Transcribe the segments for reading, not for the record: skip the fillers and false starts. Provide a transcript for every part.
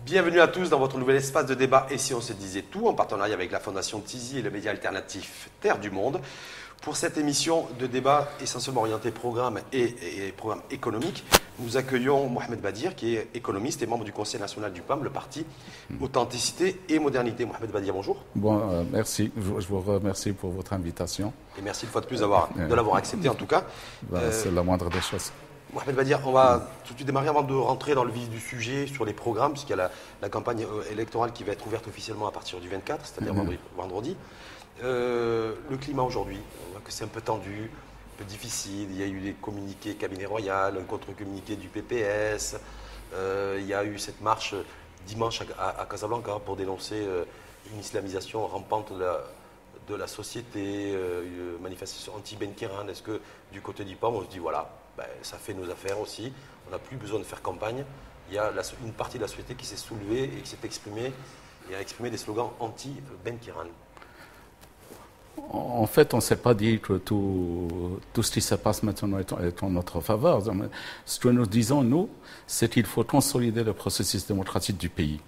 Bienvenue à tous dans votre nouvel espace de débat Et si on se disait tout, en partenariat avec la Fondation Tizi et le média alternatif Terre du Monde. Pour cette émission de débat essentiellement orientée programme et programme économique, nous accueillons Mohamed Badir, qui est économiste et membre du Conseil national du PAM, le parti Authenticité et Modernité. Mohamed Badir, bonjour. Bon, merci. Je vous remercie pour votre invitation. Et merci une fois de plus de l'avoir accepté en tout cas. C'est la moindre des choses. Mohamed Badir, on va tout de suite démarrer avant de rentrer dans le vif du sujet sur les programmes, puisqu'il y a la campagne électorale qui va être ouverte officiellement à partir du 24, c'est-à-dire vendredi. Le climat aujourd'hui, on voit que c'est un peu tendu, un peu difficile. Il y a eu des communiqués cabinet royal, un contre-communiqué du PPS. Il y a eu cette marche dimanche à Casablanca pour dénoncer une islamisation rampante de la société, une manifestation anti-Benkiran. Est-ce que du côté du PAM, on se dit voilà, ça fait nos affaires aussi, on n'a plus besoin de faire campagne. Il y a une partie de la société qui s'est soulevée et qui s'est exprimée et a exprimé des slogans anti-Benkiran. En fait, on ne s'est pas dit que tout ce qui se passe maintenant est en notre faveur. Ce que nous disons, nous, c'est qu'il faut consolider le processus démocratique du pays.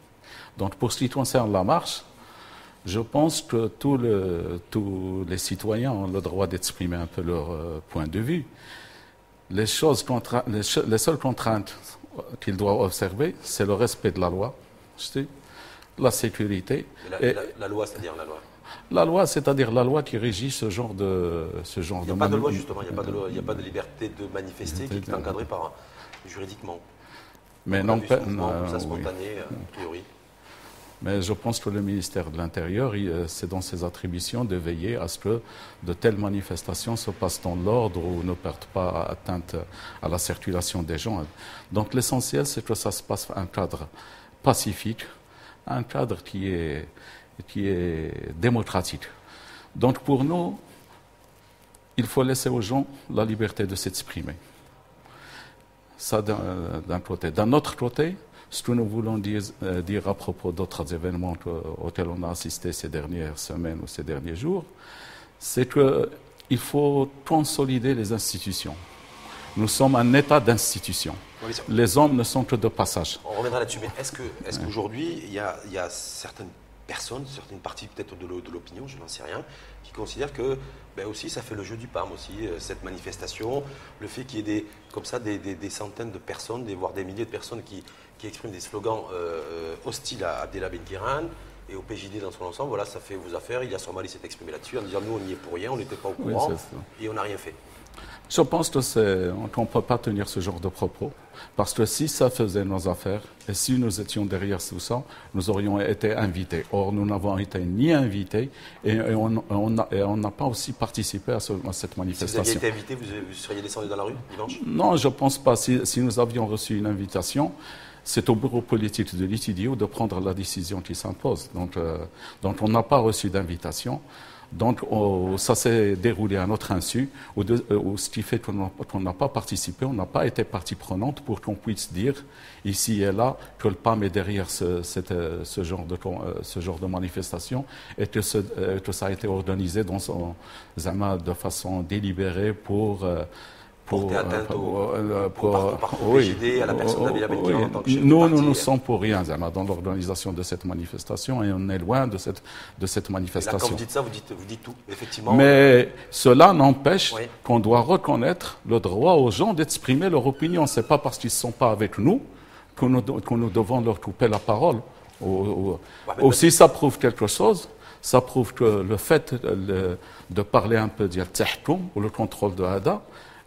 Donc, pour ce qui concerne la marche, je pense que tous les citoyens ont le droit d'exprimer un peu leur point de vue. Les seules contraintes qu'ils doivent observer, c'est le respect de la loi, la sécurité. La loi, c'est-à-dire la loi? La loi, c'est-à-dire la loi qui régit ce genre de Il n'y a pas de loi, justement, il n'y a pas de liberté de manifester qui est encadrée juridiquement. Mais non, ça spontané, a priori. Mais je pense que le ministère de l'Intérieur, c'est dans ses attributions de veiller à ce que de telles manifestations se passent dans l'ordre ou ne portent pas atteinte à la circulation des gens. Donc l'essentiel, c'est que ça se passe dans un cadre pacifique, un cadre qui est démocratique. Donc pour nous, il faut laisser aux gens la liberté de s'exprimer. Ça d'un côté. D'un autre côté, ce que nous voulons dire à propos d'autres événements auxquels on a assisté ces dernières semaines ou ces derniers jours, c'est qu'il faut consolider les institutions. Nous sommes un État d'institutions. Oui, les hommes ne sont que de passage. On reviendra là-dessus, mais est-ce qu'aujourd'hui, il y a certaines personnes, certaines parties peut-être de l'opinion, je n'en sais rien, qui considèrent que aussi ça fait le jeu du PAM aussi, cette manifestation, le fait qu'il y ait des centaines de personnes, voire des milliers de personnes qui expriment des slogans hostiles à Abdellah Benkiran et au PJD dans son ensemble. Voilà, ça fait vos affaires. Il y a Somali s'est exprimé là-dessus en disant nous on n'y est pour rien, on n'était pas au courant et on n'a rien fait. Je pense qu'on ne peut pas tenir ce genre de propos, parce que si ça faisait nos affaires, et si nous étions derrière tout ça, nous aurions été invités. Or, nous n'avons été ni invités, et on n'a pas aussi participé à cette manifestation. Si vous aviez été invité, vous seriez descendu dans la rue dimanche? Non, je ne pense pas. Si nous avions reçu une invitation, c'est au bureau politique de l'ITDIO de prendre la décision qui s'impose. Donc on n'a pas reçu d'invitation. Donc, ça s'est déroulé à notre insu, ce qui fait qu'on n'a pas participé, on n'a pas été partie prenante pour qu'on puisse dire ici et là que le PAM est derrière ce genre de manifestation et que ça a été organisé de façon délibérée pour porter atteinte au PJD, à la personne d'Abdellah Benkiran en tant que chef de Nous, parti. nous ne sommes pour rien dans l'organisation de cette manifestation et on est loin de cette manifestation. Et là, quand vous dites ça, vous dites tout, effectivement. Mais cela n'empêche qu'on doit reconnaître le droit aux gens d'exprimer leur opinion. Ce n'est pas parce qu'ils ne sont pas avec nous que nous devons leur couper la parole. Aussi, ça prouve quelque chose. Ça prouve que le fait de parler un peu du tahkoum ou le contrôle de Hada,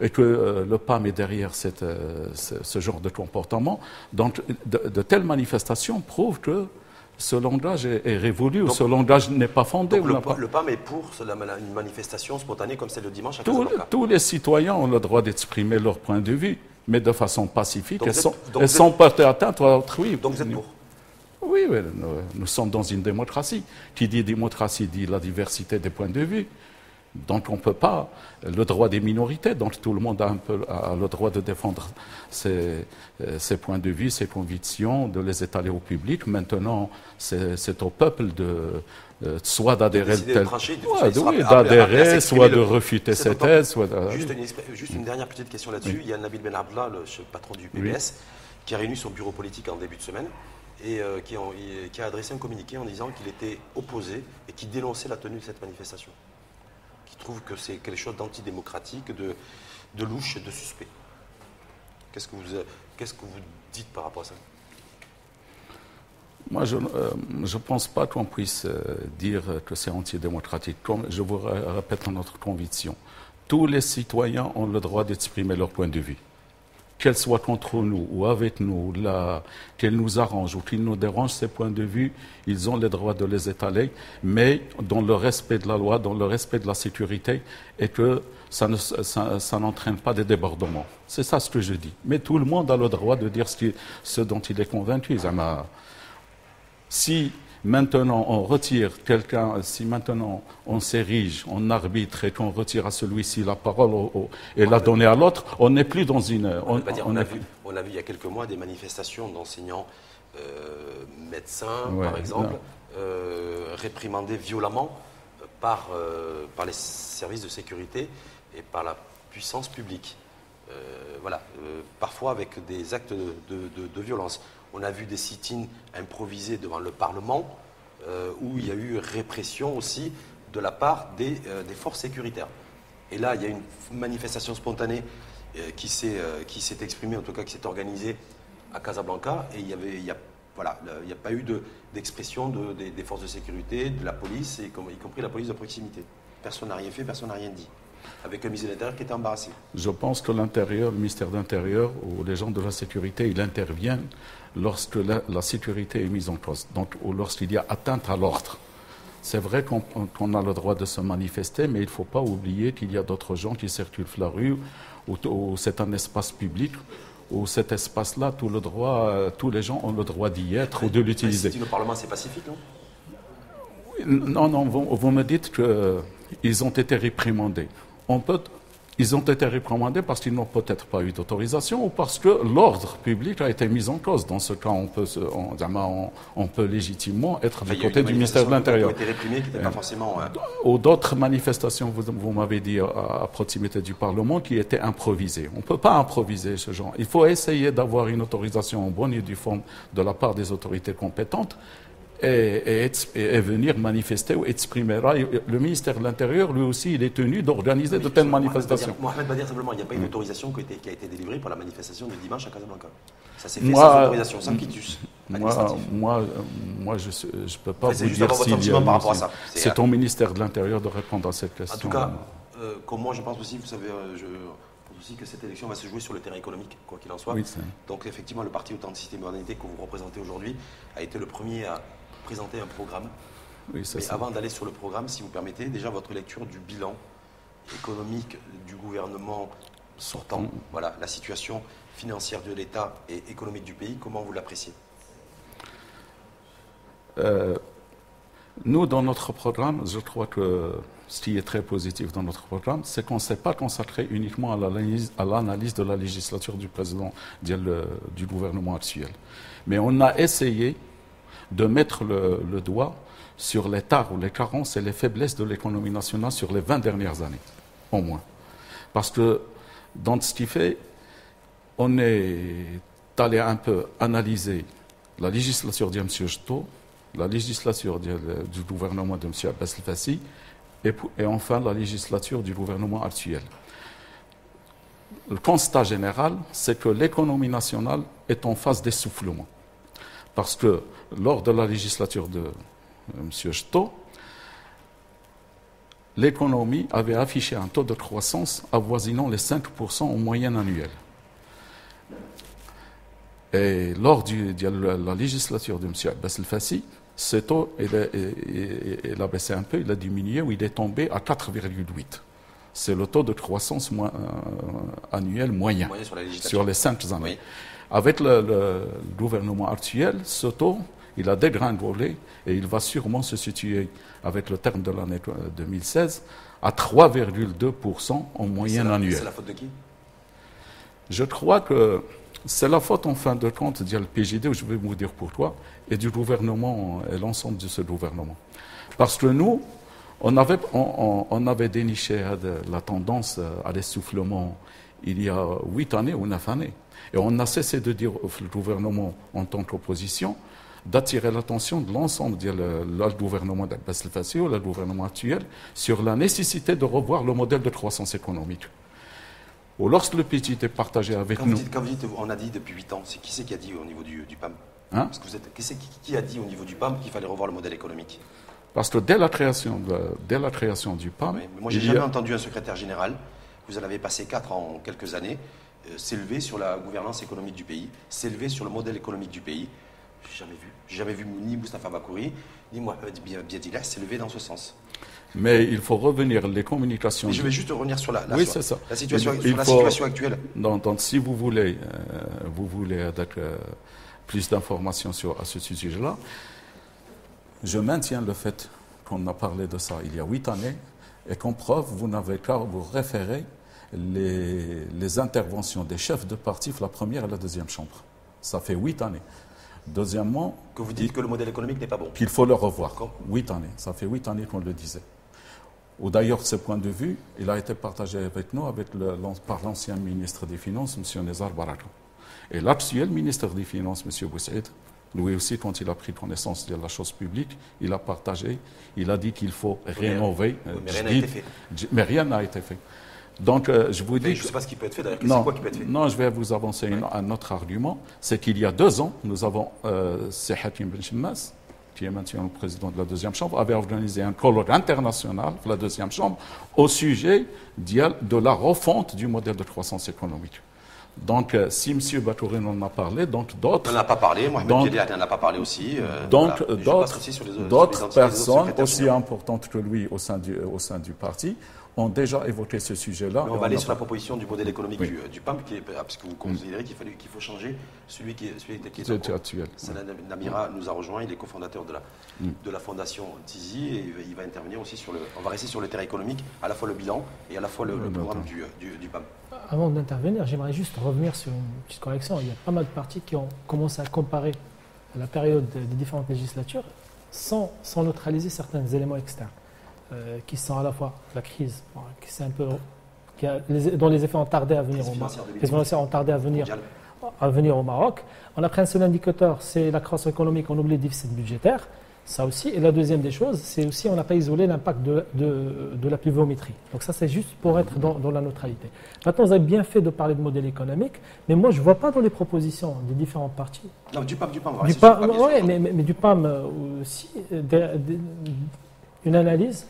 et que le PAM est derrière ce genre de comportement. Donc, de telles manifestations prouvent que ce langage est révolu, ou ce langage n'est pas fondé. Donc le PAM est pour une manifestation spontanée comme celle de dimanche à Casablanca. Tous les citoyens ont le droit d'exprimer leur point de vue, mais de façon pacifique et sans porter atteinte à autrui. Donc vous êtes pour? Oui, nous sommes dans une démocratie. Qui dit démocratie dit la diversité des points de vue. Donc on ne peut pas, le droit des minorités, donc tout le monde a le droit de défendre ses points de vue, ses convictions, de les étaler au public. Maintenant, c'est au peuple soit d'adhérer, soit de refuter ces thèses. Juste une dernière petite question là-dessus. Il y a Nabil Ben Abdallah, le patron du PPS, qui a réuni son bureau politique en début de semaine et qui a adressé un communiqué en disant qu'il était opposé et qui dénonçait la tenue de cette manifestation. Qui trouve que c'est quelque chose d'antidémocratique, de louche et de suspect. Qu'est-ce que vous dites par rapport à ça? Moi, je ne pense pas qu'on puisse dire que c'est antidémocratique. Comme je vous répète notre conviction, tous les citoyens ont le droit d'exprimer leur point de vue. Qu'elles soient contre nous ou avec nous, qu'elles nous arrangent ou qu'ils nous dérangent, ces points de vue, ils ont le droit de les étaler, mais dans le respect de la loi, dans le respect de la sécurité, et que ça n'entraîne pas des débordements. C'est ça ce que je dis. Mais tout le monde a le droit de dire ce dont il est convaincu. Si maintenant on retire quelqu'un, si maintenant on s'érige en arbitre et qu'on retire à celui-ci la parole et la donner à l'autre, on n'est plus dans une... On a vu il y a quelques mois des manifestations d'enseignants médecins, par exemple, réprimandés violemment par les services de sécurité et par la puissance publique. Parfois avec des actes de violence. On a vu des sit-ins improvisés devant le Parlement où il y a eu répression aussi de la part des forces sécuritaires. Et là, il y a une manifestation spontanée qui s'est exprimée, en tout cas qui s'est organisée à Casablanca, et il n'y a pas eu d'expression des forces de sécurité, de la police, y compris la police de proximité. Personne n'a rien fait, personne n'a rien dit. Avec un ministre de l'Intérieur qui était embarrassé. Je pense que le ministère de l'Intérieur ou les gens de la sécurité, ils interviennent lorsque la sécurité est mise en cause, donc lorsqu'il y a atteinte à l'ordre. C'est vrai qu'on a le droit de se manifester, mais il ne faut pas oublier qu'il y a d'autres gens qui circulent la rue, où c'est un espace public, où cet espace-là, tous les gens ont le droit d'y être ou de l'utiliser. Si le Parlement, c'est pacifique, Non, non? non, vous me dites qu'ils ont été réprimandés. Ils ont été réprimandés parce qu'ils n'ont peut-être pas eu d'autorisation ou parce que l'ordre public a été mis en cause. Dans ce cas, on peut légitimement être du côté du ministère de l'Intérieur. Qui ont été réprimées, qui n'étaient pas forcément... Ou d'autres manifestations, vous m'avez dit, à proximité du Parlement, qui étaient improvisées. On ne peut pas improviser ce genre. Il faut essayer d'avoir une autorisation en bonne et due forme de la part des autorités compétentes. Et venir manifester ou exprimer. Le ministère de l'Intérieur, lui aussi, il est tenu d'organiser de telles manifestations. Mohamed Badir, simplement, il n'y a pas une autorisation qui a été délivrée pour la manifestation du dimanche à Casablanca. Ça s'est fait sans autorisation, sans quitus administratif. Moi, je ne peux pas vous dire c'est au ministère de l'Intérieur de répondre à cette question. En tout cas, comme moi, je pense aussi, vous savez, aussi que cette élection va se jouer sur le terrain économique, quoi qu'il en soit. Oui, donc effectivement, le parti Authenticité et Modernité que vous représentez aujourd'hui a été le premier à présenter un programme. Oui, mais avant d'aller sur le programme, si vous permettez, déjà votre lecture du bilan économique du gouvernement sortant, voilà, la situation financière de l'État et économique du pays, comment vous l'appréciez? Nous, dans notre programme, je crois que ce qui est très positif dans notre programme, c'est qu'on ne s'est pas consacré uniquement à l'analyse de la législature du président, du gouvernement actuel. Mais on a essayé de mettre le doigt sur les tares ou les carences et les faiblesses de l'économie nationale sur les 20 dernières années, au moins. Parce que dans ce qui fait, on est allé un peu analyser la législature de M. Jeto, la législature du gouvernement de M. Abbas El-Fassi, et enfin la législature du gouvernement actuel. Le constat général, c'est que l'économie nationale est en phase d'essoufflement. Parce que lors de la législature de M. Jeto, l'économie avait affiché un taux de croissance avoisinant les 5% en moyenne annuelle. Et lors de la législature de M. Abbas El-Fassi, ce taux, il a baissé un peu, il a diminué, ou il est tombé à 4,8. C'est le taux de croissance annuel moyen sur les 5 années. Oui. Avec le gouvernement actuel, ce taux, il a dégringolé et il va sûrement se situer, avec le terme de l'année 2016, à 3,2% en moyenne annuelle. C'est la faute de qui? Je crois que c'est la faute, en fin de compte, du PJD, je vais vous dire pourquoi, et du gouvernement et l'ensemble de ce gouvernement. Parce que nous, on avait déniché la tendance à l'essoufflement il y a 8 années ou 9 années. Et on a cessé de dire au gouvernement, en tant qu'opposition, d'attirer l'attention de l'ensemble du gouvernement d'Abbas el-Fassi ou le gouvernement actuel sur la nécessité de revoir le modèle de croissance économique. Ou lorsque le petit est partagé avec nous... Quand vous dites on a dit depuis 8 ans, c'est qui c'est qui a dit au niveau du PAM? Hein? Parce que qui a dit au niveau du PAM qu'il fallait revoir le modèle économique? Parce que dès la création du PAM... Oui, moi, j'ai jamais entendu un secrétaire général, vous en avez passé 4 en quelques années, s'élever sur la gouvernance économique du pays, s'élever sur le modèle économique du pays. J'ai jamais vu ni Moustapha Bakouri, ni Mohamed Biadilah s'élever dans ce sens. Mais il faut revenir, les communications... Mais je vais juste revenir sur la situation actuelle. Donc, si vous voulez plus d'informations à ce sujet-là, je maintiens le fait qu'on a parlé de ça il y a 8 années et qu'en preuve, vous n'avez qu'à vous référer les interventions des chefs de parti, la première et la deuxième chambre. Ça fait 8 années. Deuxièmement... Que vous dites que le modèle économique n'est pas bon. Qu'il faut le revoir. 8 années. Ça fait 8 années qu'on le disait. Ou d'ailleurs, ce point de vue, il a été partagé avec nous par l'ancien ministre des Finances, M. Nezar Baraka. Et l'actuel ministre des Finances, M. Boussaïd, lui aussi, quand il a pris connaissance de la chose publique, il a partagé, il a dit qu'il faut rénover. Mais rien n'a été fait. Mais rien n'a été fait. Donc, je vous dis... Je ne sais pas ce qui peut être fait d'ailleurs. C'est quoi qui peut être fait? Non, je vais vous avancer un autre argument. C'est qu'il y a 2 ans, nous avons Hakim Ben Chemmas, qui est maintenant le président de la deuxième chambre, avait organisé un colloque international de la deuxième chambre au sujet de la refonte du modèle de croissance économique. Donc, si M. Bakouri en a parlé, donc d'autres... On n'en a pas parlé, Mohamed Biadilah n'en a pas parlé aussi. Donc, d'autres personnes aussi importantes que lui au sein du parti ont déjà évoqué ce sujet-là. On va aller sur la proposition du modèle économique du PAM, parce que vous considérez qu'il faut changer celui qui est actuel. Salah Namira nous a rejoint, il est cofondateur de la fondation Tizi, et il va intervenir aussi on va rester sur le terrain économique, à la fois le bilan et à la fois le programme du PAM. Avant d'intervenir, j'aimerais juste revenir sur une petite correction. Il y a pas mal de partis qui ont commencé à comparer la période des différentes législatures sans neutraliser certains éléments externes. Qui sont à la fois la crise, dont les effets ont tardé à venir au Maroc. Les financières ont tardé à venir au Maroc. On a pris un seul indicateur, c'est la croissance économique, on oublie le déficit budgétaire, ça aussi. Et la deuxième des choses, c'est aussi on n'a pas isolé l'impact de la pluviométrie. Donc ça, c'est juste pour être dans la neutralité. Maintenant, vous avez bien fait de parler de modèle économique, mais moi, je ne vois pas dans les propositions des différents partis. Non, du PAM, mais du PAM aussi, une analyse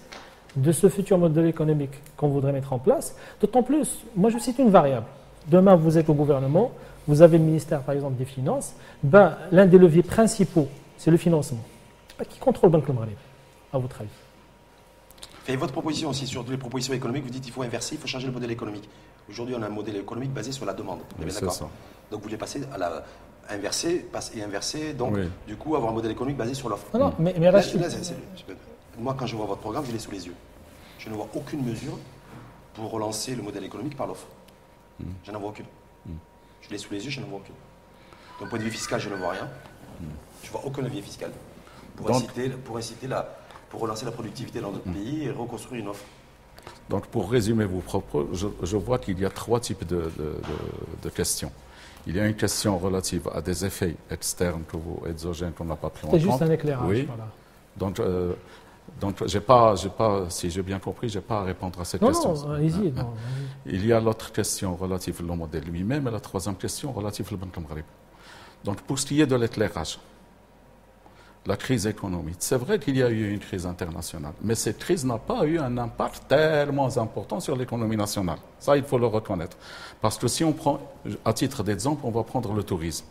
de ce futur modèle économique qu'on voudrait mettre en place. D'autant plus, moi je cite une variable. Demain, vous êtes au gouvernement, vous avez le ministère par exemple des Finances, l'un des leviers principaux, c'est le financement. Qui contrôle Banque Maghreb, à votre avis? Et votre proposition aussi, sur les propositions économiques, vous dites qu'il faut inverser, il faut changer le modèle économique. Aujourd'hui, on a un modèle économique basé sur la demande. D'accord. Donc vous voulez passer à la inverser, donc du coup avoir un modèle économique basé sur l'offre. Non, mais moi, quand je vois votre programme, je l'ai sous les yeux. Je ne vois aucune mesure pour relancer le modèle économique par l'offre. Je n'en vois aucune. Je l'ai sous les yeux, je n'en vois aucune. D'un point de vue fiscal, je ne vois rien. Je ne vois aucun levier fiscal pour relancer la productivité dans notre pays et reconstruire une offre. Donc, pour résumer vos propos, je vois qu'il y a 3 types de questions. Il y a une question relative à des effets externes exogènes qu'on n'a pas pris en compte. C'est juste un éclairage. Oui. Voilà. Donc, si j'ai bien compris, je n'ai pas à répondre à cette question. Non, allez-y. Il y a l'autre question relative au modèle lui-même et la troisième question relative au Banque Maghreb. Donc, pour ce qui est de l'éclairage, la crise économique, c'est vrai qu'il y a eu une crise internationale, mais cette crise n'a pas eu un impact tellement important sur l'économie nationale. Ça, il faut le reconnaître. Parce que si on prend, à titre d'exemple, on va prendre le tourisme.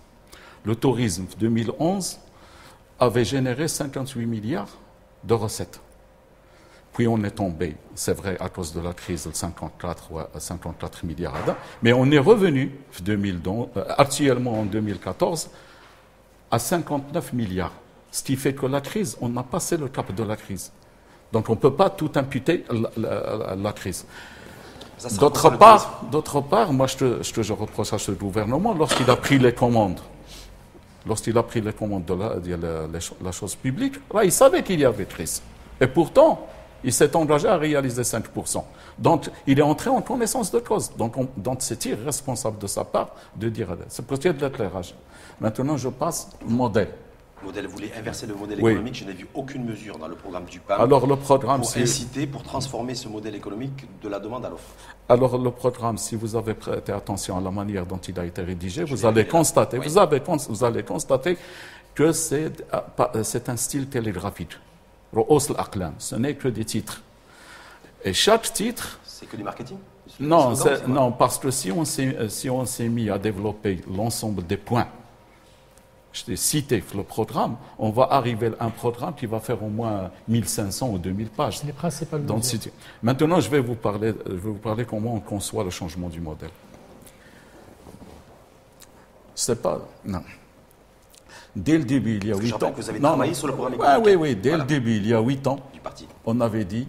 Le tourisme, 2011, avait généré 58 milliards de recettes. Puis on est tombé, c'est vrai, à cause de la crise de 54 milliards, mais on est revenu actuellement en 2014 à 59 milliards. Ce qui fait que la crise, on a passé le cap de la crise. Donc on ne peut pas tout imputer la crise. D'autre part, moi ce que je reproche à ce gouvernement, lorsqu'il a pris les commandes de la chose publique, là, il savait qu'il y avait crise. Et pourtant, il s'est engagé à réaliser 5%. Donc, il est entré en connaissance de cause. Donc c'est irresponsable de sa part de dire... C'est peut-être de l'éclairage. Maintenant, je passe au modèle. Vous voulez inverser le modèle Oui. économique. Je n'ai vu aucune mesure dans le programme du PAM Alors le programme, pour inciter, pour transformer ce modèle économique de la demande à l'offre. Alors le programme, si vous avez prêté attention à la manière dont il a été rédigé, vous allez constater, vous allez constater que c'est un style télégraphique. Ru'us al-aqlam, ce n'est que des titres. Et chaque titre... C'est que du marketing? Non, non, parce que si on s'est mis à développer l'ensemble des points, je t'ai cité le programme, on va arriver à un programme qui va faire au moins 1500 ou 2000 pages. C'est les principales Donc, mesures. maintenant, je vais vous parler comment on conçoit le changement du modèle. C'est pas... Non. Dès le début, il y a 8 ans... Que vous avez travaillé sur le programme économique. Oui. Dès le début, il y a 8 ans, du parti. On avait dit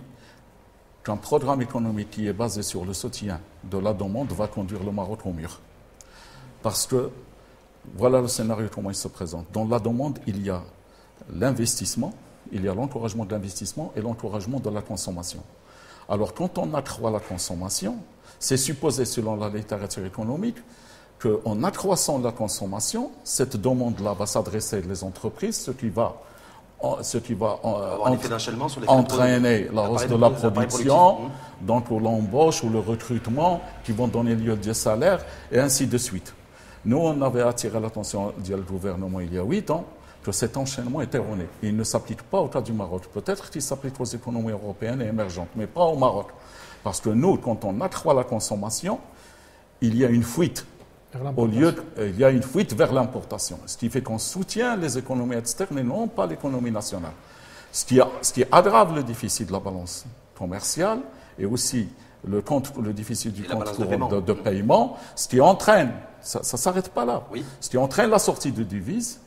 qu'un programme économique qui est basé sur le soutien de la demande va conduire le Maroc au mur. Parce que, voilà le scénario, comment il se présente. Dans la demande, il y a l'investissement, il y a l'encouragement de l'investissement et l'encouragement de la consommation. Alors, quand on accroît la consommation, c'est supposé, selon la littérature économique, qu'en accroissant la consommation, cette demande-là va s'adresser aux entreprises, ce qui va entraîner la hausse de la production, donc pour l'embauche ou le recrutement, qui vont donner lieu à des salaires, et ainsi de suite. Nous, on avait attiré l'attention du gouvernement il y a 8 ans que cet enchaînement est erroné. Il ne s'applique pas au cas du Maroc. Peut-être qu'il s'applique aux économies européennes et émergentes, mais pas au Maroc. Parce que nous, quand on accroît la consommation, il y a une fuite. Il y a une fuite vers l'importation, ce qui fait qu'on soutient les économies externes et non pas l'économie nationale. Ce qui aggrave le déficit de la balance commerciale et aussi le déficit du compte courant de paiement, ce qui entraîne, ça ne s'arrête pas là, ce qui entraîne la sortie de devises,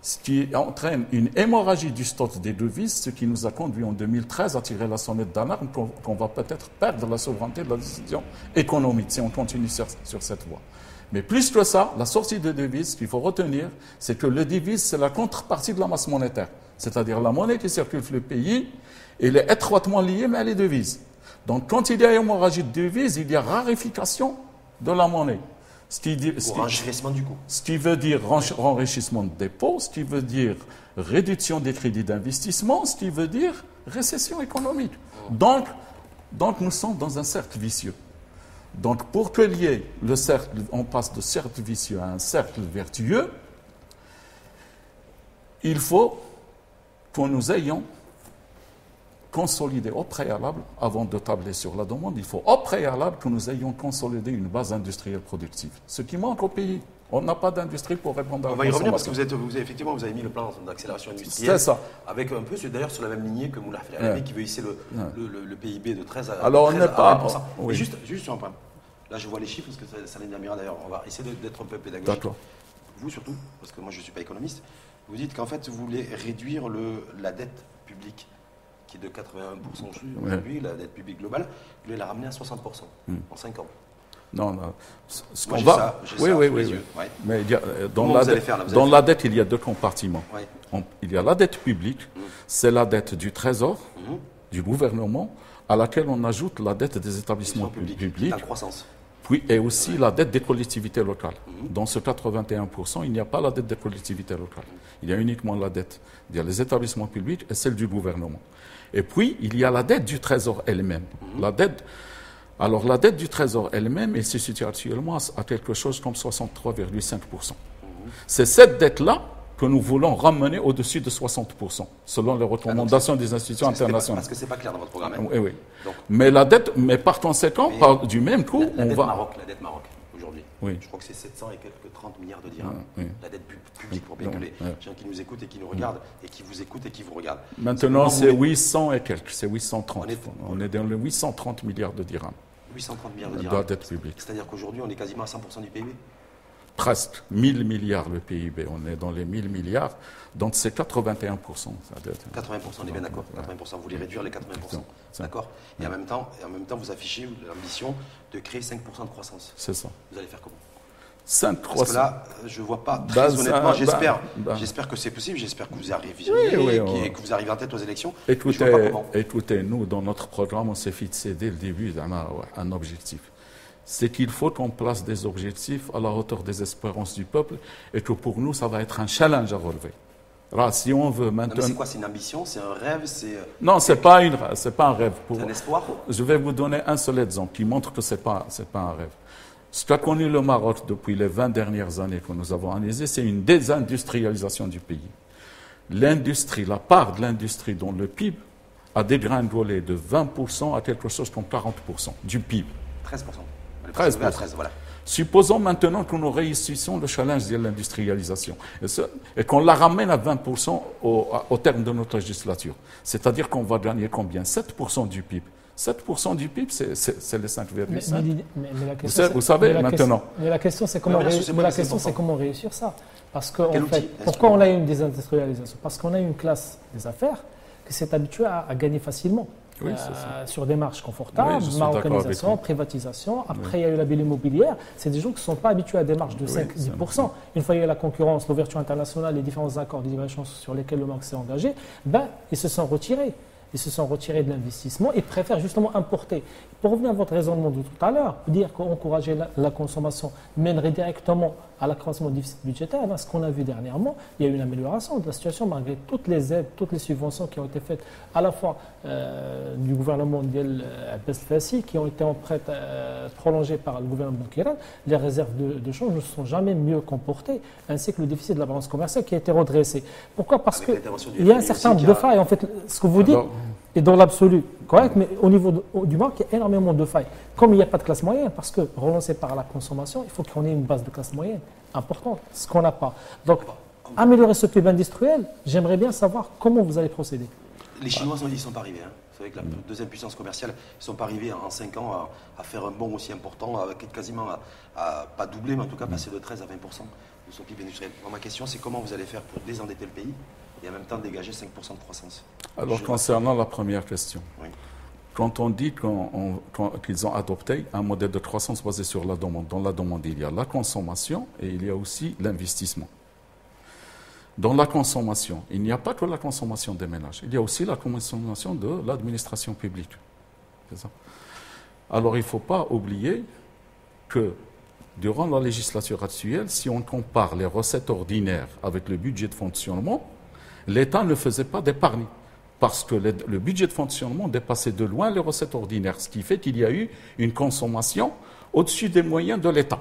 ce qui entraîne une hémorragie du stock des devises, ce qui nous a conduit en 2013 à tirer la sonnette d'alarme qu'on va peut-être perdre la souveraineté de la décision économique si on continue sur cette voie. Mais plus que ça, la sortie de devises, ce qu'il faut retenir, c'est que le devise, c'est la contrepartie de la masse monétaire. C'est-à-dire la monnaie qui circule dans le pays, elle est étroitement liée, mais elle est devise. Donc quand il y a hémorragie de devises, il y a raréfication de la monnaie. Enrichissement du coût. Ce qui veut dire enrichissement de dépôts, ce qui veut dire réduction des crédits d'investissement, ce qui veut dire récession économique. Donc nous sommes dans un cercle vicieux. Donc, pour que lier le cercle, on passe de cercle vicieux à un cercle vertueux, il faut que nous ayons consolidé au préalable, avant de tabler sur la demande, il faut au préalable que nous ayons consolidé une base industrielle productive. Ce qui manque au pays. On n'a pas d'industrie pour répondre à la consommation. On va y revenir parce que vous avez mis le plan d'accélération industrielle. C'est ça. Avec un peu, d'ailleurs, sur la même lignée que Moula Flaherty, qui veut hisser le PIB de 13 à 20%. Alors, on n'est pas... Oui. Juste sur un point. Là, je vois les chiffres, parce que ça l'est bien d'ailleurs. On va essayer d'être un peu pédagogique. D'accord. Vous surtout, parce que moi je ne suis pas économiste, vous dites qu'en fait, vous voulez réduire la dette publique, qui est de 81% aujourd'hui, la dette publique globale, vous voulez la ramener à 60% en 5 ans. Non. Ce qu'on va... Oui. Mais dans la dette, il y a 2 compartiments. Il y a la dette publique, c'est la dette du Trésor, du gouvernement, à laquelle on ajoute la dette des établissements publics. En croissance. Puis, et aussi la dette des collectivités locales. Dans ce 81%, il n'y a pas la dette des collectivités locales. Il y a uniquement la dette des établissements publics et celle du gouvernement. Et puis, il y a la dette du Trésor elle-même. Alors, la dette du Trésor elle-même, elle se situe actuellement à quelque chose comme 63,5%. C'est cette dette-là que nous voulons ramener au-dessus de 60%, selon les recommandations des institutions internationales. Parce que ce n'est pas clair dans votre programme. Oui. Donc, mais par conséquent, du même coup, la dette Maroc, aujourd'hui. Oui. Je crois que c'est 700 et quelques 30 milliards de dirhams. La dette publique, pour bien que les gens qui nous écoutent et qui nous regardent, et qui vous écoutent et qui vous regardent. Maintenant, c'est 800 et quelques, c'est 830. On est dans les 830 milliards de dirhams. 830 milliards de dirhams. De la dette publique. C'est-à-dire qu'aujourd'hui, on est quasiment à 100% du PIB. Presque 1000 milliards le PIB, on est dans les 1000 milliards, donc c'est 81%. 80%, on est bien d'accord. 80%, vous voulez réduire les 80%. D'accord. Et en même temps, vous affichez l'ambition de créer 5% de croissance. C'est ça. Vous allez faire comment? 5 Parce que là, je ne vois pas, très honnêtement, j'espère que c'est possible, j'espère que vous arrivez et que vous arrivez en tête aux élections. Écoutez, nous, dans notre programme, on s'est fixé dès le début un objectif. C'est qu'il faut qu'on place des objectifs à la hauteur des espérances du peuple et que pour nous, ça va être un challenge à relever. Là, si on veut maintenant... C'est quoi? C'est une ambition? C'est un rêve? Non, ce n'est pas un rêve. C'est un espoir? Je vais vous donner un seul exemple qui montre que ce n'est pas un rêve. Ce qu'a connu le Maroc depuis les 20 dernières années que nous avons analysé, c'est une désindustrialisation du pays. L'industrie, la part de l'industrie dans le PIB a dégringolé de 20% à quelque chose comme 40% du PIB. 13%. 13%. Voilà. Supposons maintenant que nous réussissons le challenge de l'industrialisation et qu'on la ramène à 20% au terme de notre législature. C'est-à-dire qu'on va gagner combien? 7% du PIB. 7% du PIB, c'est les 5,5. Vous savez maintenant. Mais la question, c'est comment réussir ça. Parce que, en fait, pourquoi on a eu une désindustrialisation? Parce qu'on a eu une classe des affaires qui s'est habituée à gagner facilement. Oui, sur des marges confortables, marocanisation, privatisation. Après, il y a eu la bulle immobilière. C'est des gens qui ne sont pas habitués à des marges de 5-10%. Une fois il y a eu la concurrence, l'ouverture internationale, les différents accords de libre-échange sur lesquels le Maroc s'est engagé, ils se sont retirés. Ils se sont retirés de l'investissement et préfèrent justement importer. Pour revenir à votre raisonnement de tout à l'heure, dire qu'encourager la consommation mènerait directement à l'accroissement du déficit budgétaire, ce qu'on a vu dernièrement, il y a eu une amélioration de la situation malgré toutes les aides, toutes les subventions qui ont été faites à la fois du gouvernement Abbas El-Fassi, qui ont été en prêt prolongées par le gouvernement Kéran. Les réserves de change ne se sont jamais mieux comportées, ainsi que le déficit de la balance commerciale qui a été redressé. Pourquoi? Parce qu'il y a un certain nombre de failles. En fait, ce que vous dites est dans l'absolu correct, mais au niveau du Maroc, il y a énormément de failles. Comme il n'y a pas de classe moyenne, parce que relancé par la consommation, il faut qu'on ait une base de classe moyenne importante, ce qu'on n'a pas. Donc, améliorer ce PIB industriel, j'aimerais bien savoir comment vous allez procéder. Les Chinois, ils ne sont pas arrivés. Vous savez que la deuxième puissance commerciale, ils ne sont pas arrivés en 5 ans à faire un bond aussi important, quasiment à pas doubler, mais en tout cas passer de 13 à 20% de son PIB industriel. Alors, ma question, c'est comment vous allez faire pour désendetter le pays et en même temps dégager 5% de croissance? Alors, concernant la première question, quand on dit qu'ils ont adopté un modèle de croissance basé sur la demande, dans la demande, il y a la consommation et il y a aussi l'investissement. Dans la consommation, il n'y a pas que la consommation des ménages, il y a aussi la consommation de l'administration publique. C'est ça. Alors, il ne faut pas oublier que durant la législature actuelle, si on compare les recettes ordinaires avec le budget de fonctionnement, l'État ne faisait pas d'épargne. Parce que le budget de fonctionnement dépassait de loin les recettes ordinaires, ce qui fait qu'il y a eu une consommation au-dessus des moyens de l'État.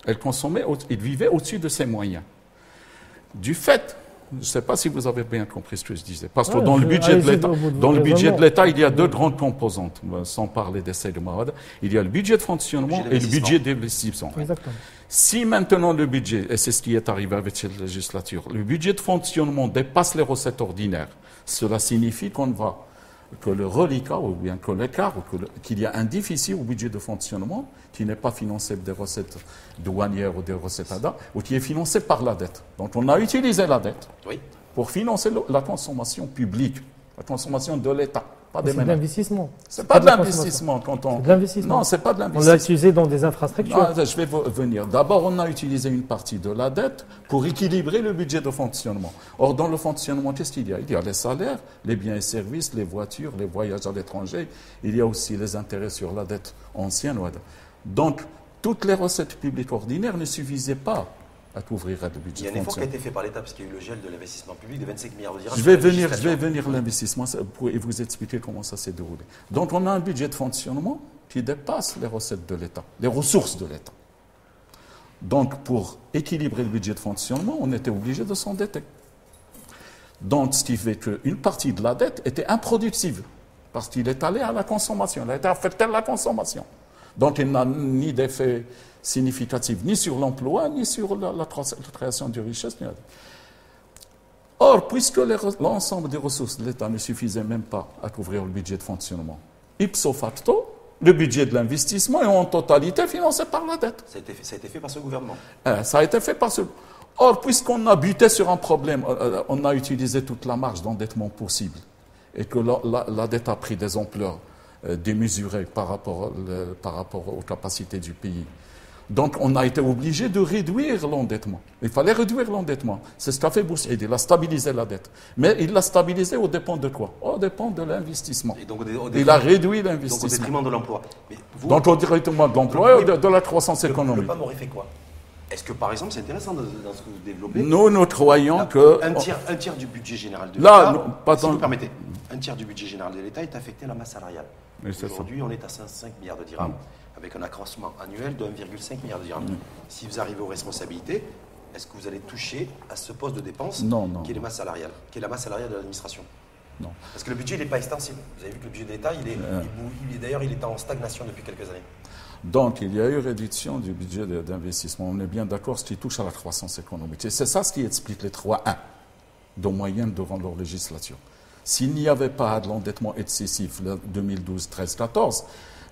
Il vivait au-dessus de ses moyens. Du fait, je ne sais pas si vous avez bien compris ce que je disais, parce que dans le budget de l'État, il y a deux grandes composantes, sans parler des de Mahad. Il y a le budget de fonctionnement et le budget d'investissement. Si maintenant le budget, et c'est ce qui est arrivé avec cette législature, le budget de fonctionnement dépasse les recettes ordinaires, cela signifie que le reliquat, ou bien que l'écart, qu'il y a un déficit au budget de fonctionnement qui n'est pas financé des recettes douanières ou des recettes ADA, ou qui est financé par la dette. Donc on a utilisé la dette pour financer la consommation publique, la consommation de l'État. C'est de l'investissement. C'est pas de l'investissement quand on. C'est de l'investissement. Non, c'est pas de l'investissement. On l'a utilisé dans des infrastructures. Non, je vais venir. D'abord, on a utilisé une partie de la dette pour équilibrer le budget de fonctionnement. Or, dans le fonctionnement, qu'est-ce qu'il y a? Il y a les salaires, les biens et services, les voitures, les voyages à l'étranger. Il y a aussi les intérêts sur la dette ancienne. Donc, toutes les recettes publiques ordinaires ne suffisaient pas à couvrir le budget. Il y a un effort qui a été fait par l'État parce qu'il y a eu le gel de l'investissement public de 25 milliards de dirhams. Je vais venir à l'investissement pour vous expliquer comment ça s'est déroulé. Donc on a un budget de fonctionnement qui dépasse les recettes de l'État, les ressources de l'État. Donc pour équilibrer le budget de fonctionnement, on était obligé de s'endetter. Donc ce qui fait qu'une partie de la dette était improductive parce qu'il est allé à la consommation, il a été affecté à la consommance. Donc il n'a ni d'effet significatif ni sur l'emploi, ni sur la création de richesse. Or, puisque l'ensemble des ressources de l'État ne suffisait même pas à couvrir le budget de fonctionnement, ipso facto, le budget de l'investissement est en totalité financé par la dette. Ça a été fait par ce gouvernement. Ça a été fait par ce... Or, puisqu'on a buté sur un problème, on a utilisé toute la marge d'endettement possible, et que la dette a pris des ampleurs démesurées par rapport aux capacités du pays. Donc, on a été obligé de réduire l'endettement. Il fallait réduire l'endettement. C'est ce qu'a fait Boussaïd. Il a stabilisé la dette. Mais il l'a stabilisé au dépend de quoi? Au dépend de l'investissement. Il a réduit l'investissement. Donc, au détriment de l'emploi. Donc, au détriment de l'emploi et de la croissance économique. Le PAM aurait fait quoi? Est-ce que, par exemple, c'est intéressant dans ce que vous développez? Nous croyons que... Un tiers du budget général de l'État, si vous permettez, un tiers du budget général de l'État est affecté à la masse salariale. Aujourd'hui, on est à 5 milliards de dirhams, avec un accroissement annuel de 1,5 milliard de dirhams. Si vous arrivez aux responsabilités, est-ce que vous allez toucher à ce poste de dépense qui est la masse salariale de l'administration? Non. Parce que le budget, il n'est pas extensible. Vous avez vu que le budget de l'État, d'ailleurs, il est en stagnation depuis quelques années. Donc, il y a eu réduction du budget d'investissement. On est bien d'accord, ce qui touche à la croissance économique. Et c'est ça ce qui explique les 3-1 de moyenne durant leur législature. S'il n'y avait pas de l'endettement excessif 2012, 13, 14,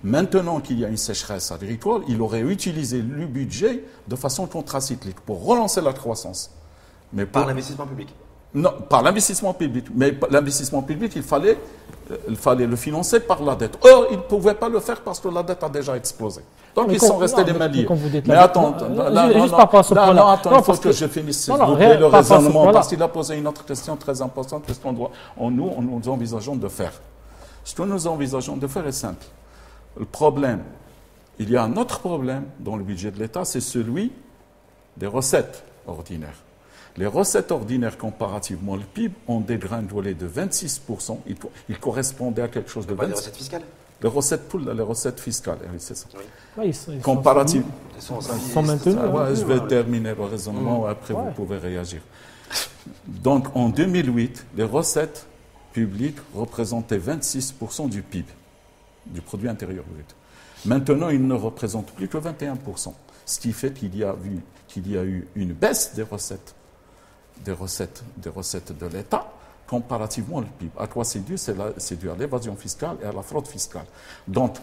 maintenant qu'il y a une sécheresse agricole, il aurait utilisé le budget de façon contracyclique pour relancer la croissance. Mais par l'investissement public? Non, par l'investissement public. Mais l'investissement public, il fallait le financer par la dette. Or, ils ne pouvaient pas le faire parce que la dette a déjà explosé. Donc, ils sont restés les mains liées. Mais attends, il faut que je finisse le raisonnement parce qu'il a posé une autre question très importante. Qu'est-ce qu'on doit, nous envisageons de faire? Ce que nous envisageons de faire est simple. Le problème, il y a un autre problème dans le budget de l'État, c'est celui des recettes ordinaires. Les recettes ordinaires, comparativement au PIB, ont dégringolé de 26%. Ils correspondaient à quelque chose de 26%. Les recettes fiscales? Les recettes fiscales, oui, c'est ça. Oui. Comparativement. Ils sont maintenus. Je vais terminer le raisonnement, après vous pouvez réagir. Donc, en 2008, les recettes publiques représentaient 26% du PIB, du produit intérieur brut. Maintenant, ils ne représentent plus que 21%. Ce qui fait qu'il y a eu une baisse des recettes de l'État comparativement au PIB. À quoi c'est dû? C'est dû à l'évasion fiscale et à la fraude fiscale. Donc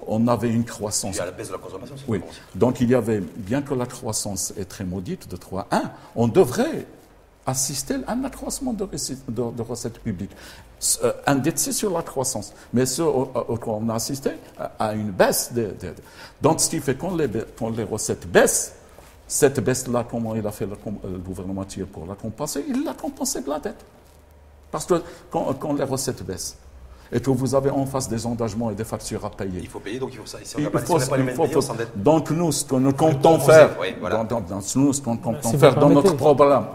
on avait une croissance. Et à la baisse de la consommation. Oui. Donc il y avait, bien que la croissance est très maudite de 3,1, on devrait assister à un accroissement de recettes publiques, indexé sur la croissance. Mais on a assisté à une baisse. Donc ce qui fait quand les recettes baissent, cette baisse-là, comment il a fait le gouvernement Thiers pour la compenser? Il l'a compensé de la dette. Parce que quand les recettes baissent et que vous avez en face des engagements et des factures à payer. Il faut payer, donc il faut ça. Si on n'a pas les mêmes moyens, on s'endette. Donc nous, ce que nous comptons faire, dans notre programme,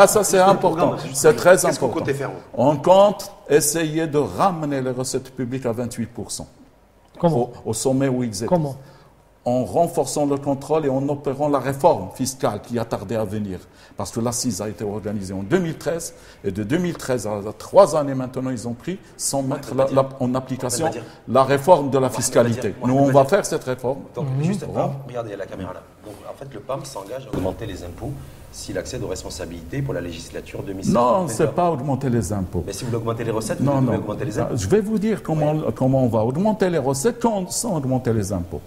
ça c'est important, c'est très important. On compte essayer de ramener les recettes publiques à 28%. Comment? Au sommet où ils étaient. Comment? En renforçant le contrôle et en opérant la réforme fiscale qui a tardé à venir. Parce que l'assise a été organisée en 2013, et de 2013 à 3 années maintenant, ils ont pris sans mettre en application la réforme de la fiscalité. Nous, on va faire cette réforme. Donc, juste avant, regardez la caméra là. Donc, en fait, le PAM s'engage à augmenter les impôts s'il accède aux responsabilités pour la législature 2016. Non, ce n'est pas augmenter les impôts. Mais si vous augmentez les recettes, vous devez augmenter les impôts. Je vais vous dire comment on va augmenter les recettes sans augmenter les impôts.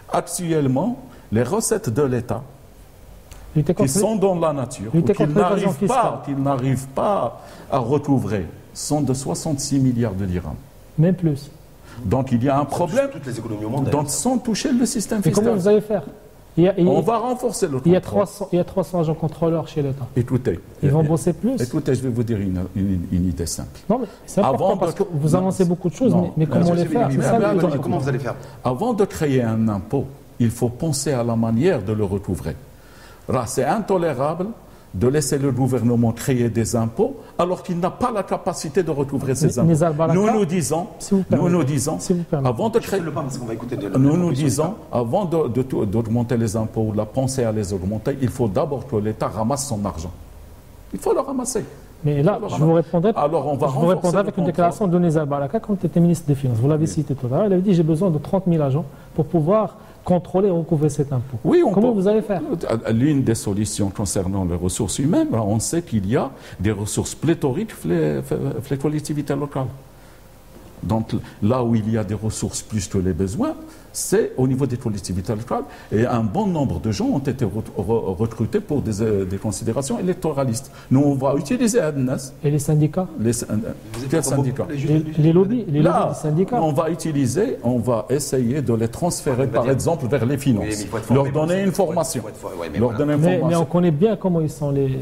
Actuellement, les recettes de l'État qui sont dans la nature, qu'ils n'arrivent pas à recouvrer, sont de 66 milliards de dirhams. Même plus. Donc il y a un problème. Toutes les économies au monde. Donc sans toucher le système fiscal. Et comment vous allez faire? On va renforcer le contrôle. Il y a 300 agents contrôleurs chez l'État. Écoutez. Ils vont bosser plus. Écoutez, je vais vous dire une idée simple. Non, mais c'est important parce que vous annoncez beaucoup de choses, mais comment les faire? Comment vous allez faire? Avant de créer un impôt, il faut penser à la manière de le recouvrer. C'est intolérable de laisser le gouvernement créer des impôts alors qu'il n'a pas la capacité de recouvrer ces impôts. Nous disons, avant de créer, avant d'augmenter les impôts ou de la penser à les augmenter, il faut d'abord que l'État ramasse son argent. Il faut le ramasser. Mais là, je vous répondrai avec une déclaration de Nizar Baraka quand il était ministre des Finances. Vous l'avez cité tout à l'heure. Il avait dit j'ai besoin de 30 000 agents pour pouvoir contrôler et recouvrer cet impôt. Comment vous allez faire? L'une des solutions concernant les ressources humaines, on sait qu'il y a des ressources pléthoriques les collectivités locales. Donc là où il y a des ressources plus que les besoins, c'est au niveau des collectivités locales. Et un bon nombre de gens ont été recrutés pour des considérations électoralistes. Nous, on va utiliser ADNAS. Et les syndicats? Quels syndicats? Les lobbies des syndicats. On va essayer de les transférer, par exemple, vers les finances. Leur donner une formation. Mais on connaît bien comment ils sont les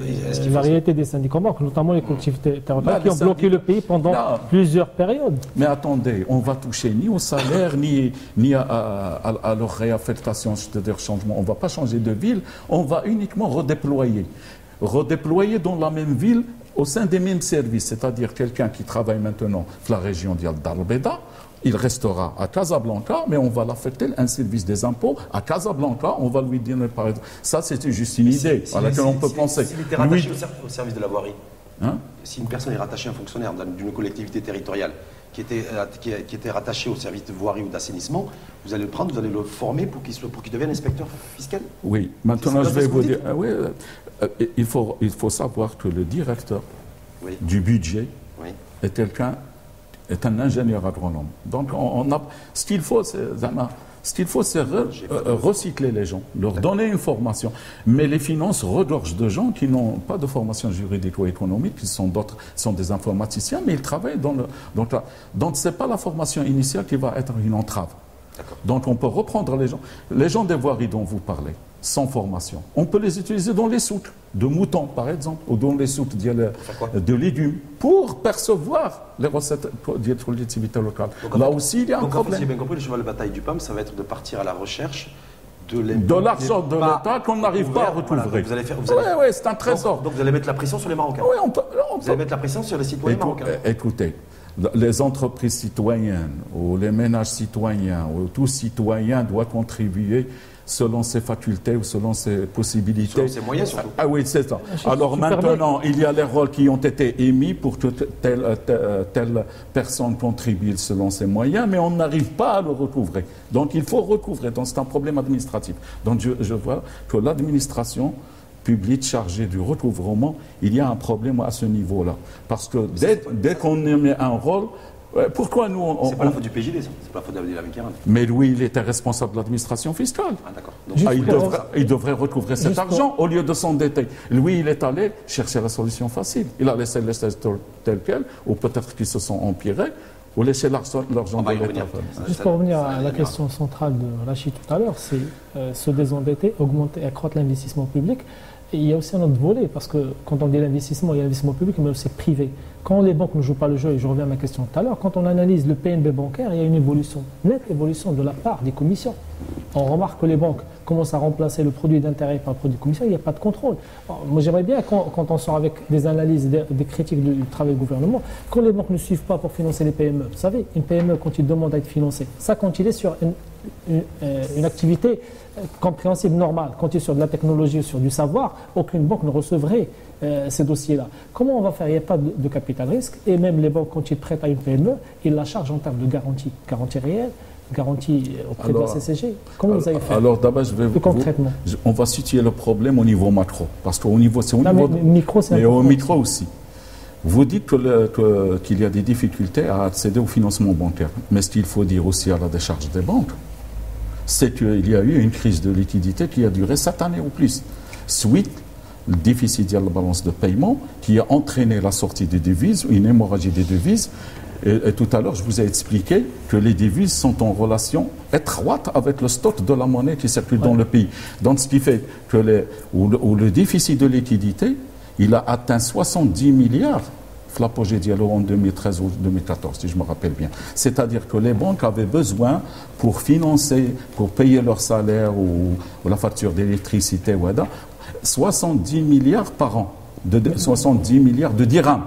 variétés des syndicats, notamment les collectivités territoriales qui ont bloqué le pays pendant plusieurs périodes. Mais attendez, on va toucher ni au salaire, ni à à leur réaffectation, c'est-à-dire changement. On ne va pas changer de ville, on va uniquement redéployer. Redéployer dans la même ville au sein des mêmes services, c'est-à-dire quelqu'un qui travaille maintenant dans la région d'Al-Beda, il restera à Casablanca, mais on va l'affecter un service des impôts à Casablanca, on va lui donner par exemple. Ça, c'était juste une idée à laquelle on peut penser. S'il était rattaché au service de la voirie, si une personne est rattachée à un fonctionnaire d'une collectivité territoriale qui était rattaché au service de voirie ou d'assainissement, vous allez le prendre, vous allez le former pour qu'il devienne inspecteur fiscal? Oui, maintenant je vais vous dire. Il faut savoir que le directeur du budget est un ingénieur agronome. Donc, ce qu'il faut, c'est recycler les gens, leur donner une formation. Mais les finances regorgent de gens qui n'ont pas de formation juridique ou économique, qui sont des informaticiens, mais ils travaillent donc ce n'est pas la formation initiale qui va être une entrave. Donc, on peut reprendre les gens des voiries dont vous parlez, sans formation. On peut les utiliser dans les soutes de moutons, par exemple, ou dans les soutes de légumes, pour percevoir les recettes des collectivités locales. Là aussi, il y a un problème. Si j'ai bien compris, le cheval de bataille du PAM, ça va être de partir à la recherche de l'argent de l'État qu'on n'arrive pas à recouvrer. Oui, c'est un trésor. Donc vous allez mettre la pression sur les Marocains. Oui, vous allez mettre la pression sur les citoyens marocains. Écoutez, les entreprises citoyennes ou les ménages citoyens ou tout citoyen doit contribuer selon ses facultés ou selon ses possibilités. Selon ses moyens surtout. Ah oui, c'est ça. Alors maintenant, il y a les rôles qui ont été émis pour que telle personne contribue selon ses moyens, mais on n'arrive pas à le recouvrer. Donc il faut recouvrer. Donc c'est un problème administratif. Donc je vois que l'administration publique chargée du recouvrement, il y a un problème à ce niveau-là. Parce que dès qu'on met un rôle, pourquoi nous... C'est pas la faute du PJD, ça. C'est pas la faute d'Abdelhamid Karani. Mais lui, il était responsable de l'administration fiscale. Ah, d'accord. Il devrait recouvrer cet argent au lieu de s'endetter. Lui, il est allé chercher la solution facile. Il a laissé les choses telles quelles, ou peut-être qu'ils se sont empirés, ou laissé l'argent de l'État. Juste pour revenir à la question centrale de Rachid tout à l'heure, c'est se désendetter, augmenter, accroître l'investissement public. Et il y a aussi un autre volet, parce que quand on dit l'investissement, il y a l'investissement public, mais aussi privé. Quand les banques ne jouent pas le jeu, et je reviens à ma question tout à l'heure, quand on analyse le PNB bancaire, il y a une nette évolution de la part des commissions. On remarque que les banques commencent à remplacer le produit d'intérêt par le produit de commission, il n'y a pas de contrôle. Alors, moi j'aimerais bien, quand on sort avec des analyses, des critiques du travail du gouvernement, quand les banques ne suivent pas pour financer les PME, vous savez, une PME quand il demande à être financée, ça quand il est sur une activité compréhensible, normale, quand il est sur de la technologie ou sur du savoir, aucune banque ne recevrait ces dossiers-là. Comment on va faire? Il n'y a pas de capital risque, et même les banques, quand ils prêtent à une PME, ils la chargent en termes de garantie réelle, garantie auprès de la CCG. Comment vous allez faire? Alors d'abord, concrètement, on va situer le problème au niveau macro, parce qu'au niveau, c'est au niveau micro, c'est mais au micro aussi. Vous dites qu'il y a des difficultés à accéder au financement bancaire, mais ce qu'il faut dire aussi à la décharge des banques, c'est qu'il y a eu une crise de liquidité qui a duré 7 années ou plus, suite au déficit de la balance de paiement qui a entraîné la sortie des devises, une hémorragie des devises. Et tout à l'heure, je vous ai expliqué que les devises sont en relation étroite avec le stock de la monnaie qui circule dans le pays. Donc, ce qui fait que le déficit de liquidité, il a atteint 70 milliards l'apogée Diallo en 2013 ou 2014, si je me rappelle bien. C'est-à-dire que les banques avaient besoin pour financer, pour payer leur salaire ou la facture d'électricité, 70 milliards par an, 70 milliards de dirhams.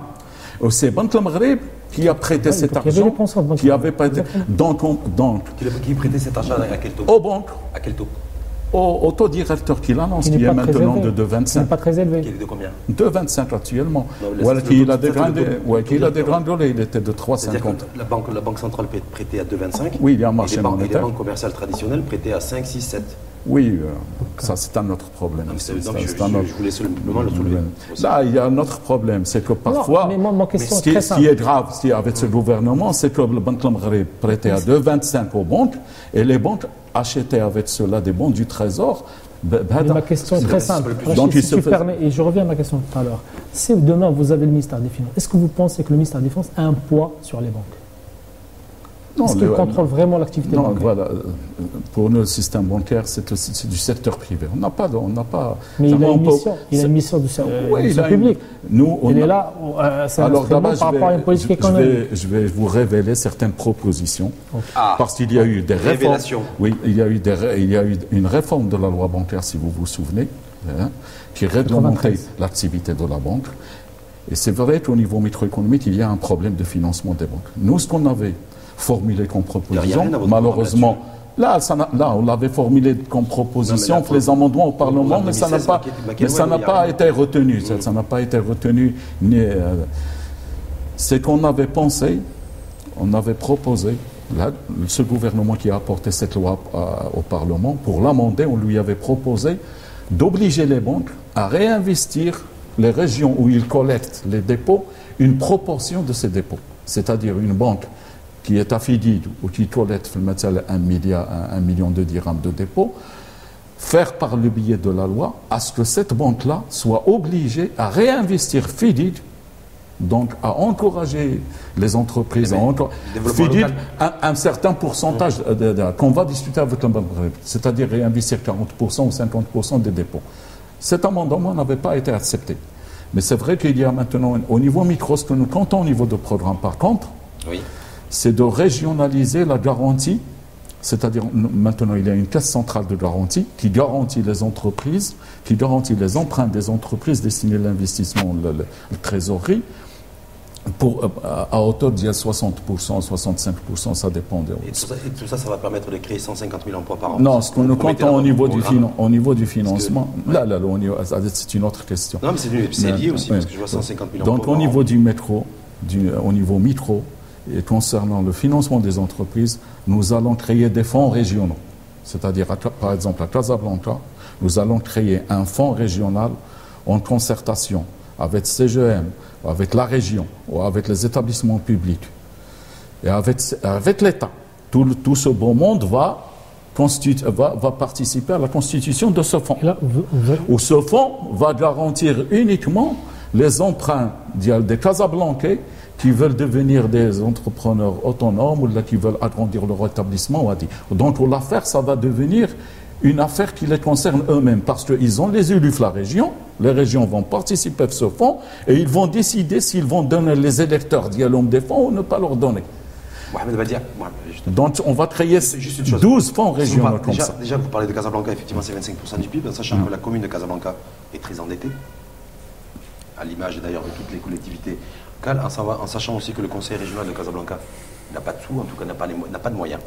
C'est Banque le Maghreb qui a prêté cet argent, qui avait prêté. Qui prêtait cet argent à quel taux? Aux banques. À quel taux? Au taux directeur qu'il annonce, qui est maintenant de 2,25. Il n'est pas très élevé. Qui est de combien? 2,25 actuellement. Il a dégradé, il était de 3,50. La banque centrale prêtait à 2,25. Oui, il y a un marché monétaire. Et les banques commerciales traditionnelles prêtaient à 5, 6, 7. Oui, ça c'est un autre problème. Je voulais simplement le soulever. Là, il y a un autre problème, c'est que parfois, ce qui est grave avec ce gouvernement, c'est que le Banque Maghreb prêtait à 2,25 aux banques et les banques achetaient avec cela des bons du Trésor. Ma question est très simple. Si tu permets, et je reviens à ma question tout à l'heure. Si demain vous avez le ministère des Finances, est-ce que vous pensez que le ministère des Finances a un poids sur les banques? Est-ce qu'il contrôle vraiment l'activité bancaire? Voilà. Pour nous, le système bancaire, c'est du secteur privé. On n'a pas... Mais il a une mission du secteur public. Il est là, c'est un instrument par rapport à une politique économique. Je vais vous révéler certaines propositions. Parce qu'il y a eu des réformes. Oui, il y a eu une réforme de la loi bancaire, si vous vous souvenez, qui réglementait l'activité de la banque. Et c'est vrai qu'au niveau microéconomique, il y a un problème de financement des banques. Nous, ce qu'on avait formulé comme proposition, malheureusement, là, on l'avait formulé comme proposition, fait les amendements au Parlement, mais ça n'a pas été retenu. Ça n'a pas été retenu. C'est qu'on avait pensé, on avait proposé, là, ce gouvernement qui a apporté cette loi au Parlement, pour l'amender, on lui avait proposé d'obliger les banques à réinvestir les régions où ils collectent les dépôts, une proportion de ces dépôts. C'est-à-dire une banque qui est affidie ou qui collecte 1 million de dirhams de dépôts, faire par le biais de la loi à ce que cette banque-là soit obligée à réinvestir FIDID, donc à encourager les entreprises, FIDID, un certain pourcentage qu'on va discuter avec le banque, c'est-à-dire réinvestir 40% ou 50% des dépôts. Cet amendement n'avait pas été accepté. Mais c'est vrai qu'il y a maintenant, au niveau micro, ce que nous comptons au niveau de programme, par contre, c'est de régionaliser la garantie. C'est-à-dire, maintenant, il y a une caisse centrale de garantie qui garantit les entreprises, qui garantit les emprunts des entreprises destinées à l'investissement, la trésorerie, à hauteur de 60%, 65%, ça dépend. Et tout ça, ça va permettre de créer 150 000 emplois par an. Non, ce que nous comptons au niveau du financement, c'est une autre question. Non, mais c'est lié aussi, parce que je vois 150 000 emplois donc, au niveau du métro, au niveau micro, et concernant le financement des entreprises, nous allons créer des fonds régionaux. C'est-à-dire, par exemple, à Casablanca, nous allons créer un fonds régional en concertation avec CGM, avec la région, ou avec les établissements publics, et avec l'État. Tout ce beau monde va participer à la constitution de ce fonds. Où ce fonds va garantir uniquement les emprunts des Casablancais qui veulent devenir des entrepreneurs autonomes ou qui veulent agrandir leur établissement. Donc, pour l'affaire, ça va devenir une affaire qui les concerne eux-mêmes, parce qu'ils ont les élus de la région, les régions vont participer à ce fonds, et ils vont décider s'ils vont donner les électeurs d'Yalom des fonds ou ne pas leur donner. Donc on va créer 12 fonds régionaux comme ça. Déjà, vous parlez de Casablanca, effectivement c'est 25% du PIB, en sachant que la commune de Casablanca est très endettée, à l'image d'ailleurs de toutes les collectivités locales, en sachant aussi que le conseil régional de Casablanca n'a pas de sous, en tout cas n'a pas de moyens.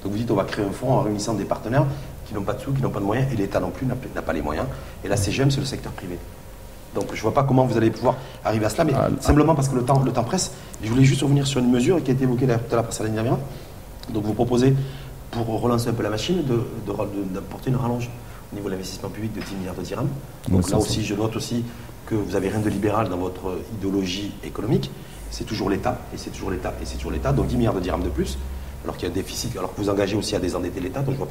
Donc vous dites on va créer un fonds en réunissant des partenaires qui n'ont pas de sous, qui n'ont pas de moyens, et l'État non plus n'a pas les moyens. Et la CGM, c'est le secteur privé. Donc je ne vois pas comment vous allez pouvoir arriver à cela, mais simplement parce que le temps presse. Je voulais juste revenir sur une mesure qui a été évoquée tout à l'heure par Saladin Amirat. Donc vous proposez, pour relancer un peu la machine, d'apporter une rallonge au niveau de l'investissement public de 10 milliards de dirhams. Donc là aussi, je note aussi que vous n'avez rien de libéral dans votre idéologie économique. C'est toujours l'État, et c'est toujours l'État, et c'est toujours l'État. Donc 10 milliards de dirhams de plus. Alors qu'il y a un déficit, alors que vous engagez aussi à désendetter l'État, donc je ne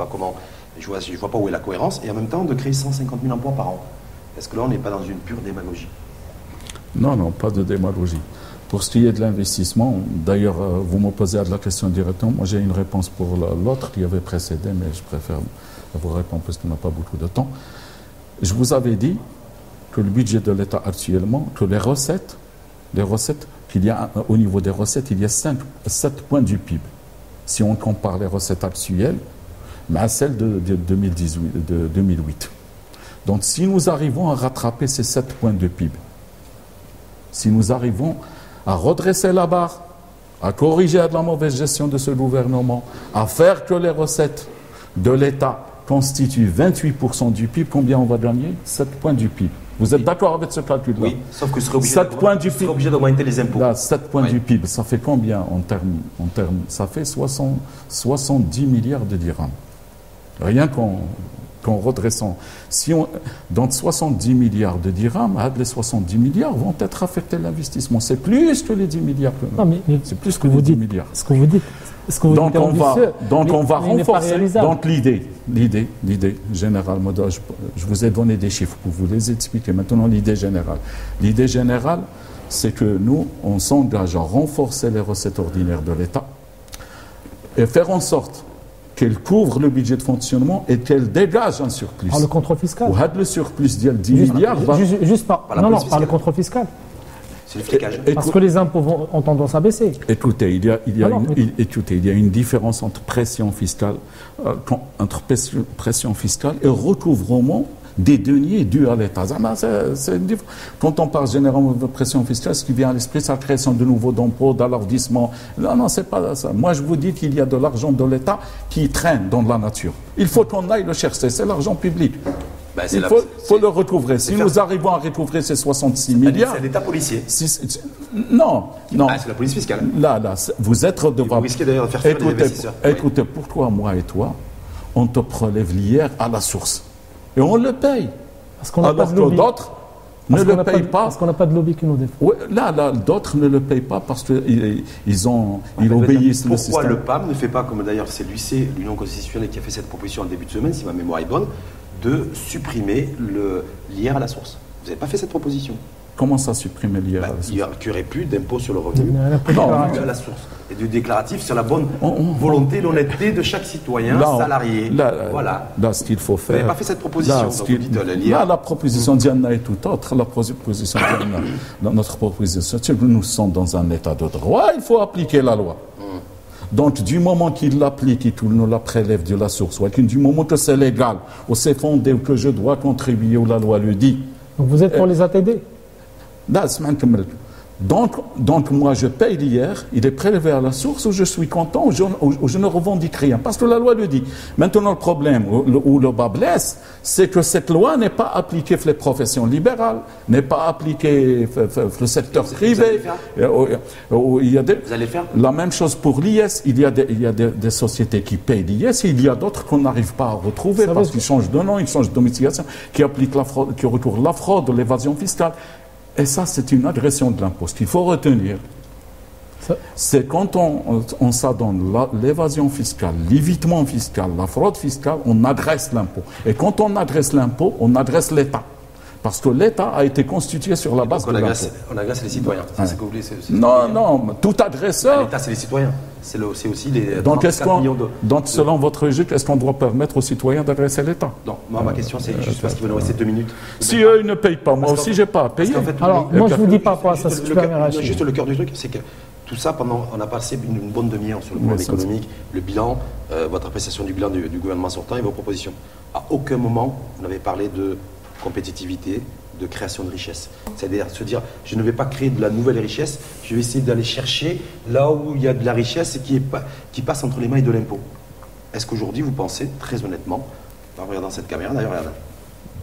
vois pas où est la cohérence, et en même temps de créer 150 000 emplois par an. Est-ce que là on n'est pas dans une pure démagogie? Non, pas de démagogie. Pour ce qui est de l'investissement, d'ailleurs vous me posez la question directement, moi j'ai une réponse pour l'autre qui avait précédé, mais je préfère vous répondre parce qu'on n'a pas beaucoup de temps. Je vous avais dit que le budget de l'État actuellement, que les recettes, qu'il y a au niveau des recettes, il y a 7 points du PIB. Si on compare les recettes actuelles à celles de 2008. Donc si nous arrivons à rattraper ces 7 points de PIB, si nous arrivons à redresser la barre, à corriger la mauvaise gestion de ce gouvernement, à faire que les recettes de l'État constituent 28% du PIB, combien on va gagner? 7 points du PIB. Vous êtes d'accord avec ce calcul-là? Oui, sauf que vous serez obligé d'augmenter les impôts. Là, 7 points du PIB, ça fait combien en termes ça fait 70 milliards de dirhams. Rien qu'en redressant. Donc 70 milliards de dirhams, les 70 milliards vont être affectés à l'investissement. C'est plus que les 10 milliards. C'est plus que les 10 milliards. Ce que vous dites. Donc on va renforcer. Donc l'idée générale, je vous ai donné des chiffres pour vous les expliquer. Maintenant, l'idée générale. L'idée générale, c'est que nous, on s'engage à renforcer les recettes ordinaires de l'État et faire en sorte qu'elle couvre le budget de fonctionnement et qu'elle dégage un surplus. Par le contrôle fiscal. Ou le surplus de 10 milliards. Juste par le contrôle fiscal. C'est le flicage. Parce que les impôts ont tendance à baisser. Écoutez, il y a une différence entre pression fiscale, et recouvrement des deniers dus à l'État. Quand on parle généralement de pression fiscale, ce qui vient à l'esprit, c'est la création de nouveaux impôts, d'alourdissement. Non, c'est pas ça. Moi, je vous dis qu'il y a de l'argent de l'État qui traîne dans la nature. Il faut qu'on aille le chercher. C'est l'argent public. Il faut le recouvrer. Si nous arrivons à recouvrer ces 66 milliards... C'est l'État policier. Non. C'est la police fiscale. Là, vous êtes redevable. Vous risquez d'ailleurs de faire fuir les investisseurs. Écoutez, pourquoi moi et toi, on te prélève l'IR à la source et on le paye. Alors que d'autres ne le payent pas. Parce qu'on n'a pas de lobby qui nous défend. Oui, là d'autres ne le payent pas parce qu'ils obéissent le système. Pourquoi le PAM ne fait pas, comme d'ailleurs c'est l'Union constitutionnelle qui a fait cette proposition en début de semaine, si ma mémoire est bonne, de supprimer l'IR à la source? Vous n'avez pas fait cette proposition? Comment ça, supprimer l'IR à la source? Il n'y aurait plus d'impôt sur le revenu à la source. Et du déclaratif sur la bonne volonté, l'honnêteté de chaque citoyen, salarié. Là, ce qu'il faut faire... Vous n'avez pas fait cette proposition. La proposition d'Yanna est tout autre. La proposition d'Yanna, notre proposition, c'est que nous sommes dans un état de droit, il faut appliquer la loi. Donc, du moment qu'il l'applique et qu'il nous la prélève de la source, ou du moment que c'est légal, ou c'est fondé, ou que je dois contribuer, ou la loi le dit. Donc, vous êtes pour les ATD? Donc, moi, je paye l'IR, il est prélevé à la source, où je suis content, où je ne revendique rien, parce que la loi le dit. Maintenant, le problème où le bas blesse, c'est que cette loi n'est pas appliquée pour les professions libérales, n'est pas appliquée pour le secteur privé. Vous allez faire la même chose pour l'IS. Il y a des sociétés qui payent l'IS, et il y a d'autres qu'on n'arrive pas à retrouver parce qu'ils changent de nom, ils changent de domiciliation, qui appliquent la fraude, qui recourent la fraude, l'évasion fiscale. Et ça, c'est une agression de l'impôt. Ce qu'il faut retenir, c'est quand on s'adonne l'évasion fiscale, l'évitement fiscal, la fraude fiscale, on agresse l'impôt. Et quand on agresse l'impôt, on agresse l'État. Parce que l'État a été constitué sur la base de l'impôt. On agresse les citoyens. C'est ce que vous voulez, non, tout agresseur... L'État, c'est les citoyens. C'est aussi les... Donc, selon votre logique, est-ce qu'on doit permettre aux citoyens d'agresser l'État? Non, moi, ma question, c'est juste parce qu'il va nous rester 2 minutes. Si eux, ils ne payent pas, moi aussi, je n'ai pas à payer. Alors, moi, je ne vous dis pas quoi, ça se permet. Juste le cœur du truc, c'est que tout ça, on a passé une bonne demi-heure sur le problème économique, le bilan, votre appréciation du bilan du gouvernement sortant et vos propositions. À aucun moment, vous n'avez parlé de compétitivité, de création de richesse. C'est-à-dire se dire, je ne vais pas créer de la nouvelle richesse, je vais essayer d'aller chercher là où il y a de la richesse et qui passe entre les mailles de l'impôt. Est-ce qu'aujourd'hui, vous pensez, très honnêtement, en regardant cette caméra, d'ailleurs, regardez,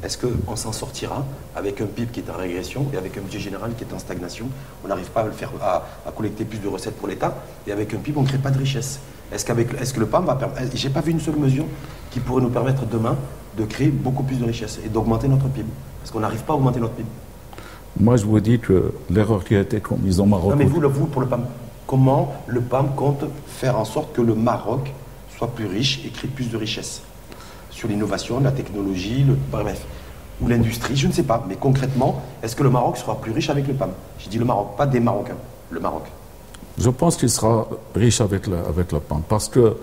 est-ce qu'on s'en sortira avec un PIB qui est en régression et avec un budget général qui est en stagnation? On n'arrive pas à collecter plus de recettes pour l'État, et avec un PIB, on ne crée pas de richesse. Est-ce que le PAM va permettre... J'ai pas vu une seule mesure qui pourrait nous permettre demain de créer beaucoup plus de richesse et d'augmenter notre PIB. Parce qu'on n'arrive pas à augmenter notre PIB. Moi, je vous dis que l'erreur qui a été commise au Maroc... Non, mais vous, pour le PAM, comment le PAM compte faire en sorte que le Maroc soit plus riche et crée plus de richesse? Sur l'innovation, la technologie, bref, ou l'industrie, je ne sais pas. Mais concrètement, est-ce que le Maroc sera plus riche avec le PAM? J'ai dit le Maroc, pas des Marocains, le Maroc. Je pense qu'il sera riche avec le PAM. Parce que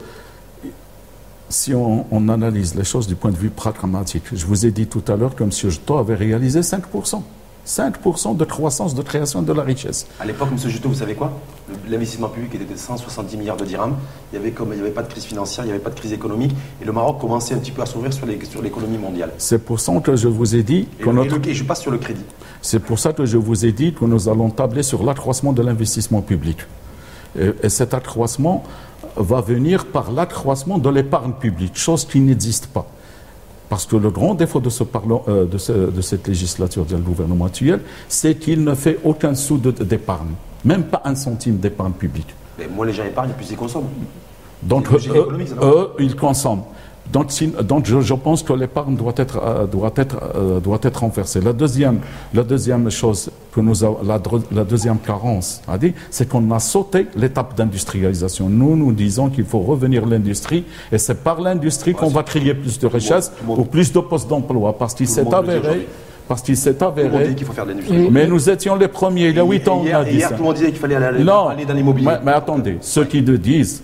si on analyse les choses du point de vue pragmatique, je vous ai dit tout à l'heure que M. Jeto avait réalisé 5%. 5% de croissance, de création de la richesse. À l'époque, M. Jeto, vous savez quoi? L'investissement public était de 170 milliards de dirhams. Il n'y avait pas de crise financière, il n'y avait pas de crise économique. Et le Maroc commençait un petit peu à s'ouvrir sur l'économie mondiale. C'est pour ça que je vous ai dit... Et je passe sur le crédit. C'est pour ça que je vous ai dit que nous allons tabler sur l'accroissement de l'investissement public. Et cet accroissement va venir par l'accroissement de l'épargne publique, chose qui n'existe pas. Parce que le grand défaut de cette législature du gouvernement actuel, c'est qu'il ne fait aucun sou d'épargne, même pas un centime d'épargne publique. Mais moins les gens épargnent, plus ils consomment. Donc eux, ils consomment. Donc je pense que l'épargne doit être renversée. La deuxième chose que la deuxième carence a dit, c'est qu'on a sauté l'étape d'industrialisation. Nous disons qu'il faut revenir à l'industrie, et c'est par l'industrie qu'on va créer plus de richesses ou plus de postes d'emploi, parce qu'il s'est avéré. Qu'il faut faire de l'industrie. Mais nous étions les premiers, il y a 8 ans, on a dit ça. Hier, tout le monde disait qu'il fallait aller dans l'immobilier. Mais attendez, ceux qui le disent,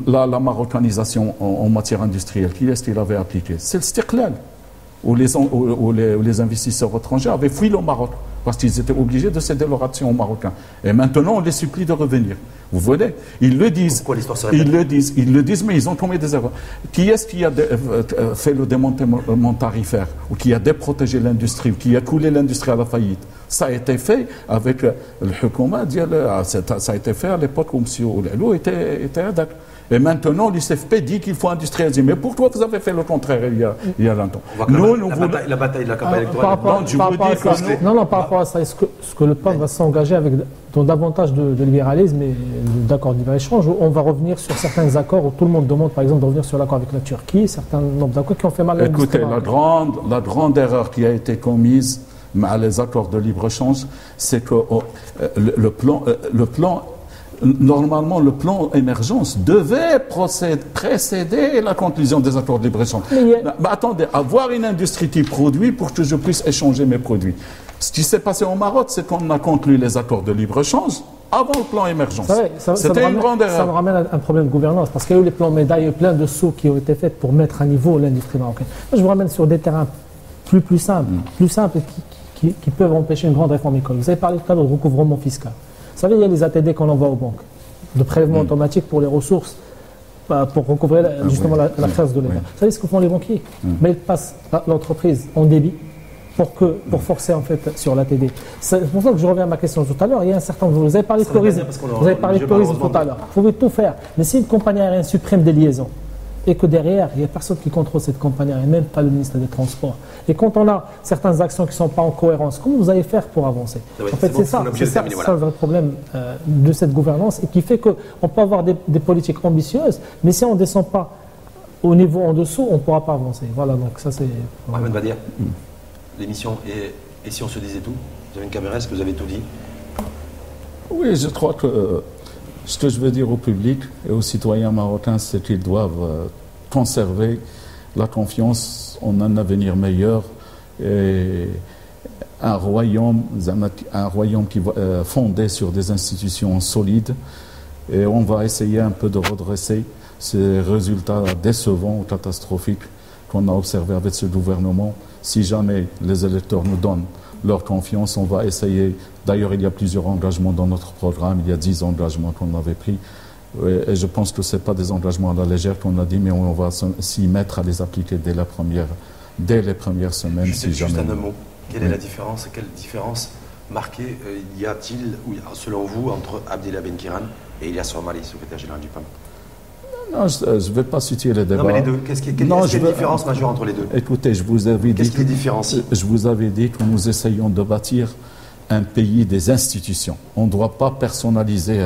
la marocanisation en matière industrielle, qui est-ce qu'il avait appliqué? C'est le Stiqlal, où les investisseurs étrangers avaient fui le Maroc, parce qu'ils étaient obligés de céder leur action aux Marocains. Et maintenant, on les supplie de revenir. Vous voyez, ils le disent. Pourquoi l'histoire se répète? Ils le disent, mais ils ont commis des erreurs. Qui est-ce qui a fait le démantèlement tarifaire, ou qui a déprotégé l'industrie, ou qui a coulé l'industrie à la faillite? Ça a été fait avec le Hukuma, ça a été fait à l'époque où M. Oulalou était ADAC. Et maintenant, l'ICFP dit qu'il faut industrialiser. Mais pourquoi vous avez fait le contraire il y a longtemps? La bataille de la campagne électorale. Par rapport à ça, est-ce que le PAM va s'engager dans davantage de libéralisme et d'accords de libre-échange, où on va revenir sur certains accords où tout le monde demande, par exemple, de revenir sur l'accord avec la Turquie, certains nombres d'accords qui ont fait mal à l'industrie. Écoutez, la grande erreur qui a été commise à les accords de libre-échange, c'est que normalement, le plan émergence devait précéder la conclusion des accords de libre-échange. Mais attendez, avoir une industrie qui produit pour que je puisse échanger mes produits. Ce qui s'est passé au Maroc, c'est qu'on a conclu les accords de libre-écenge avant le plan émergence. C'était une grande erreur. Ça me ramène à un problème de gouvernance, parce qu'il y a eu les plans médailles, il y a eu plein de sous qui ont été faits pour mettre à niveau l'industrie marocaine. Moi, je vous ramène sur des terrains plus simples qui peuvent empêcher une grande réforme économique. Vous avez parlé tout à l'heure de recouvrement fiscal. Vous savez, il y a les ATD qu'on envoie aux banques, de prélèvement automatique pour les ressources, pour recouvrer justement la créance de l'État. Vous savez ce que font les banquiers? Mais ils passent l'entreprise en débit pour forcer en fait sur l'ATD. C'est pour ça que je reviens à ma question tout à l'heure. Il y a un certain nombre. Vous avez parlé de tourisme. Vous avez parlé de tourisme tout à l'heure. Vous pouvez tout faire. Mais si une compagnie aérienne supprime des liaisons, et que derrière, il n'y a personne qui contrôle cette compagnie, et même pas le ministre des Transports. Et quand on a certaines actions qui ne sont pas en cohérence, comment vous allez faire pour avancer? En fait, c'est ça le vrai problème de cette gouvernance, et qui fait qu'on peut avoir des politiques ambitieuses, mais si on ne descend pas au niveau en dessous, on ne pourra pas avancer. Voilà, donc ça c'est... Mohamed Badia, l'émission et si on se disait tout? Vous avez une caméra, est-ce que vous avez tout dit? Oui, je crois que... Ce que je veux dire au public et aux citoyens marocains, c'est qu'ils doivent conserver la confiance en un avenir meilleur et un royaume qui va fondé sur des institutions solides. Et on va essayer un peu de redresser ces résultats décevants ou catastrophiques qu'on a observés avec ce gouvernement. Si jamais les électeurs nous donnent leur confiance, on va essayer. D'ailleurs, il y a plusieurs engagements dans notre programme. Il y a 10 engagements qu'on avait pris. Et je pense que ce n'est pas des engagements à la légère qu'on a dit, mais on va s'y mettre à les appliquer dès les premières semaines. Juste un mot. Quelle est la différence? Quelle différence marquée y a-t-il, selon vous, entre Abdellah Benkiran et Ilyas Romali, secrétaire général du PAM? Non, je ne vais pas situer les débats. Non, mais les deux, quelle est la différence majeure entre les deux? Écoutez, je vous avais dit... Qu'est-ce qui les différencie? Je vous avais dit que nous essayons de bâtir un pays des institutions. On ne doit pas personnaliser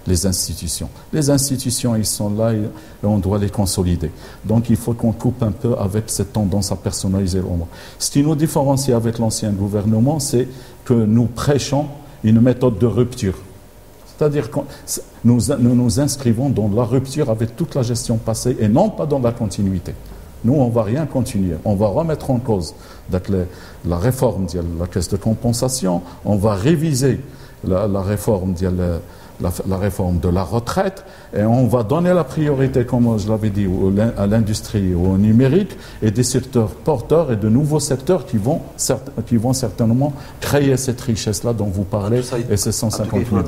les institutions. Les institutions, ils sont là et on doit les consolider. Donc il faut qu'on coupe un peu avec cette tendance à personnaliser le monde. Ce qui nous différencie avec l'ancien gouvernement, c'est que nous prêchons une méthode de rupture. C'est-à-dire que nous nous inscrivons dans la rupture avec toute la gestion passée et non pas dans la continuité. Nous, on ne va rien continuer. On va remettre en cause la réforme de la caisse de compensation, on va réviser la réforme de la retraite et on va donner la priorité, comme je l'avais dit, à l'industrie, au numérique et des secteurs porteurs et de nouveaux secteurs qui vont certainement créer cette richesse-là dont vous parlez et ces 150 millions.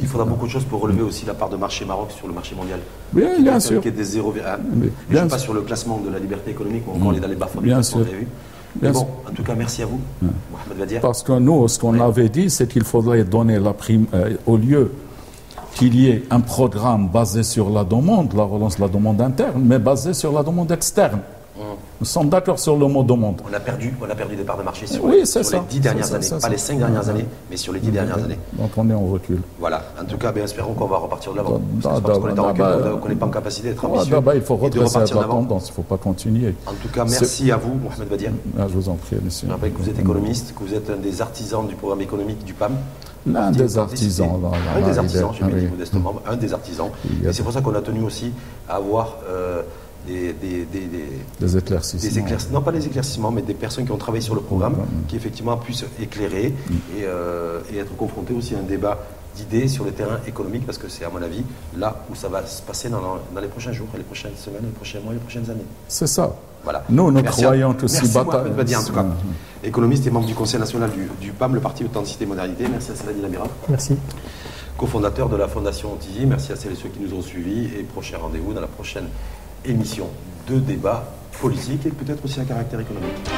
Il faudra beaucoup de choses pour relever aussi la part de marché Maroc sur le marché mondial. Bien sûr. Qui est des 0,1. Je ne suis pas sur le classement de la liberté économique ou encore on est dans les bas-fonds. Bien sûr. Mais bon, en tout cas, merci à vous, Mohamed Badia. Parce que nous, ce qu'on avait dit, c'est qu'il faudrait donner la prime, au lieu qu'il y ait un programme basé sur la demande, la relance de la demande interne, mais basé sur la demande externe. Nous sommes d'accord sur le mot demande. On a perdu des parts de marché sur les 10 dernières années. Pas les 5 dernières années, mais sur les 10 dernières années. Donc on est en recul. Voilà. En tout cas, espérons qu'on va repartir de l'avant. Parce qu'on est en recul, qu'on n'est pas en capacité d'être ambitieux. Il faut redresser la tendance, il ne faut pas continuer. En tout cas, merci à vous, Mohamed Badia. Je vous en prie, monsieur. Je rappelle que vous êtes économiste, que vous êtes un des artisans du programme économique du PAM. Un des artisans. Un des artisans, je vais dire modestement, un des artisans. Et c'est pour ça qu'on a tenu aussi à avoir... des éclaircissements. Non, pas des éclaircissements, mais des personnes qui ont travaillé sur le programme, qui effectivement puissent éclairer et être confrontées aussi à un débat d'idées sur le terrain économique, parce que c'est, à mon avis, là où ça va se passer dans les prochains jours, les prochaines semaines, les prochains mois, les prochaines années. C'est ça. Voilà. Nous croyons aussi merci Mohamed Badi, en tout cas. Économiste et membre du Conseil national du PAM, le Parti Authenticité et Modernité. Merci à Saladin Amira. Merci. Co-fondateur de la Fondation Tizi. Merci à celles et ceux qui nous ont suivis. Et prochain rendez-vous dans la prochaine émission de débat politique et peut-être aussi à caractère économique.